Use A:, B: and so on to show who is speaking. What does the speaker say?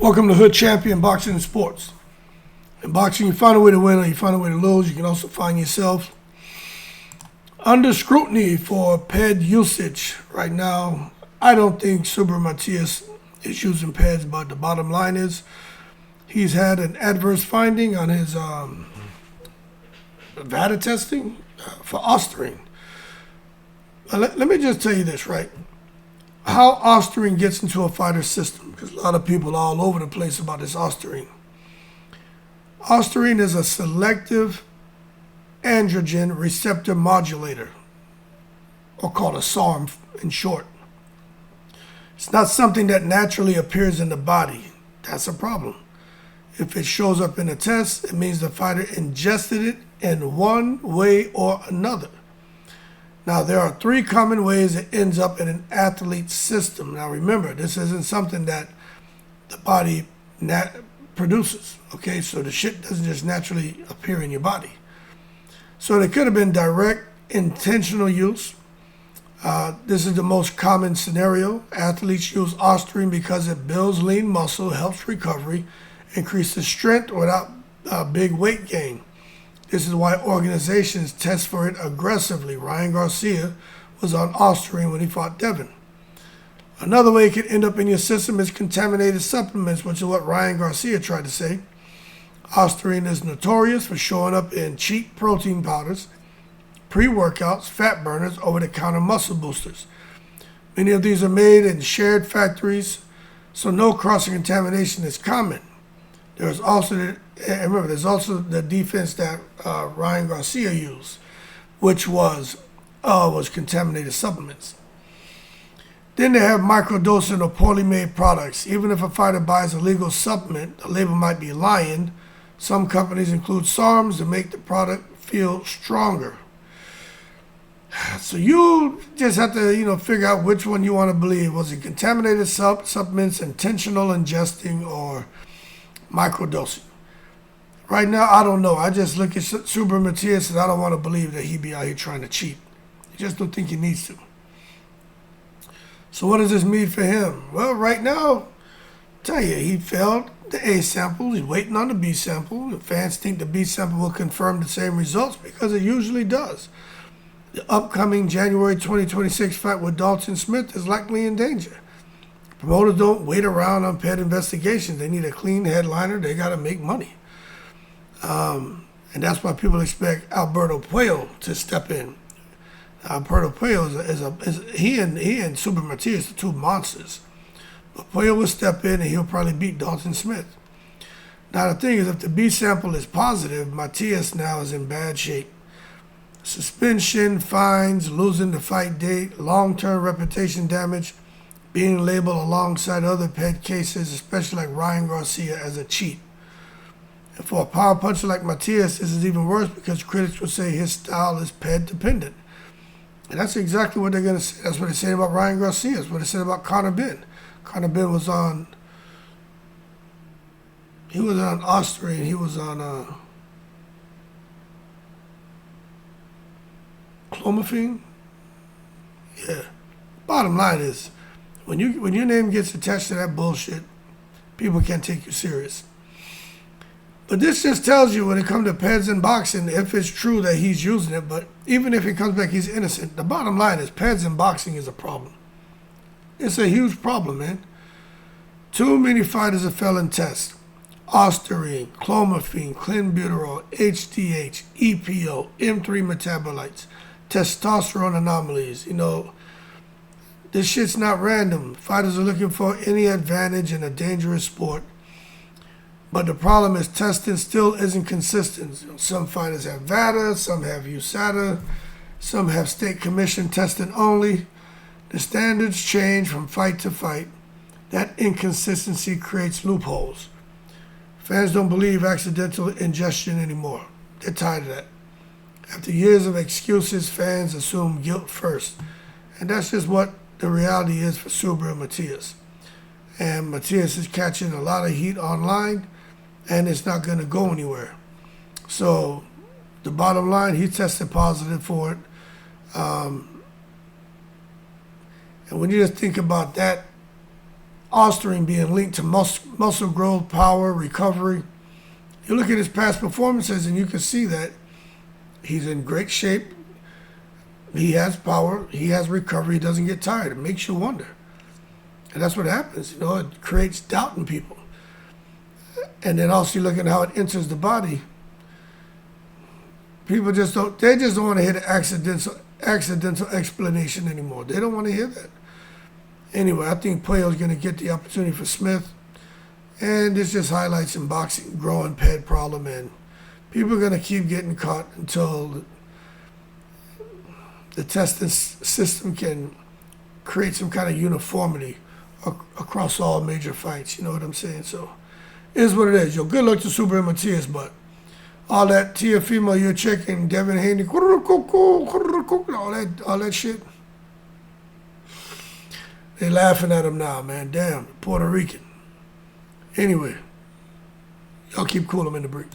A: Welcome to Hood Champion Boxing and Sports. In boxing, you find a way to win or you find a way to lose. You can also find yourself under scrutiny for PED usage. Right now, I don't think Subriel Matias is using PEDs, but the bottom line is he's had an adverse finding on his VADA testing for Ostarine. Let me just tell you this, right? How Ostarine gets into a fighter's system, because a lot of people are all over the place about this Ostarine. Ostarine is a selective androgen receptor modulator, or called a SARM in short. It's not something that naturally appears in the body. That's a problem. If it shows up in a test, it means the fighter ingested it in one way or another. Now, there are three common ways it ends up in an athlete's system. Now, remember, this isn't something that the body produces, okay? So the shit doesn't just naturally appear in your body. So there could have been direct, intentional use. This is the most common scenario. Athletes use Ostarine because it builds lean muscle, helps recovery, increases strength without big weight gain. This is why organizations test for it aggressively. Ryan Garcia was on Ostarine when he fought Devin. Another way it can end up in your system is contaminated supplements, which is what Ryan Garcia tried to say. Ostarine is notorious for showing up in cheap protein powders, pre-workouts, fat burners, over-the-counter muscle boosters. Many of these are made in shared factories, so no cross-contamination is common. There's also the defense that Ryan Garcia used, which was contaminated supplements. Then they have microdosing or poorly made products. Even if a fighter buys a legal supplement, the label might be lying. Some companies include SARMs to make the product feel stronger. So you just have to, figure out which one you want to believe. Was it contaminated supplements, intentional ingesting, or microdosing? Right now, I don't know. I just look at Subriel Matias and I don't want to believe that he be out here trying to cheat. I just don't think he needs to. So what does this mean for him? Well, right now, tell you, he failed the A sample. He's waiting on the B sample. The fans think the B sample will confirm the same results because it usually does. The upcoming January 2026 fight with Dalton Smith is likely in danger. Promoters don't wait around on PED investigations. They need a clean headliner. They got to make money. And that's why people expect Alberto Puello to step in. Alberto Puello he and Subriel Matias are two monsters. But Puello will step in and he'll probably beat Dalton Smith. Now the thing is, if the B sample is positive, Matias now is in bad shape. Suspension, fines, losing the fight date, long-term reputation damage, being labeled alongside other PED cases, especially like Ryan Garcia, as a cheat. And for a power puncher like Matias, this is even worse because critics will say his style is PED dependent. And that's exactly what they're going to say. That's what they say about Ryan Garcia. That's what they said about Conor Ben. Conor Ben was on Ostarine. He was on clomiphene. Yeah. Bottom line is, when your name gets attached to that bullshit, people can't take you serious. But this just tells you when it comes to PEDs in boxing, if it's true that he's using it, but even if he comes back he's innocent, the bottom line is PEDs in boxing is a problem. It's a huge problem, man. Too many fighters have failed in tests. Ostarine, clomiphene, clenbuterol, HDH, EPO, M3 metabolites, testosterone anomalies. This shit's not random. Fighters are looking for any advantage in a dangerous sport. But the problem is testing still isn't consistent. Some fighters have VADA, some have USADA, some have state commission testing only. The standards change from fight to fight. That inconsistency creates loopholes. Fans don't believe accidental ingestion anymore. They're tired of that. After years of excuses, fans assume guilt first. And that's just what the reality is for Subriel Matias. And Matias is catching a lot of heat online, and it's not going to go anywhere. So the bottom line, he tested positive for it. And when you just think about that Ostarine being linked to muscle growth, power, recovery. You look at his past performances and you can see that he's in great shape. He has power. He has recovery. He doesn't get tired. It makes you wonder. And that's what happens. You know, it creates doubt in people. And then also you look at how it enters the body. People just don't want to hear the accidental explanation anymore. They don't want to hear that. Anyway, I think Puello's going to get the opportunity for Smith. And this just highlights in boxing, growing pet problem. And people are going to keep getting caught until the testing system can create some kind of uniformity across all major fights. You know what I'm saying? So, it is what it is. Yo, good luck to Subriel Matias, but all that Tiafimo you're checking, Devin Haney, all that shit. They laughing at him now, man. Damn, Puerto Rican. Anyway, y'all keep cool. I'm in the break.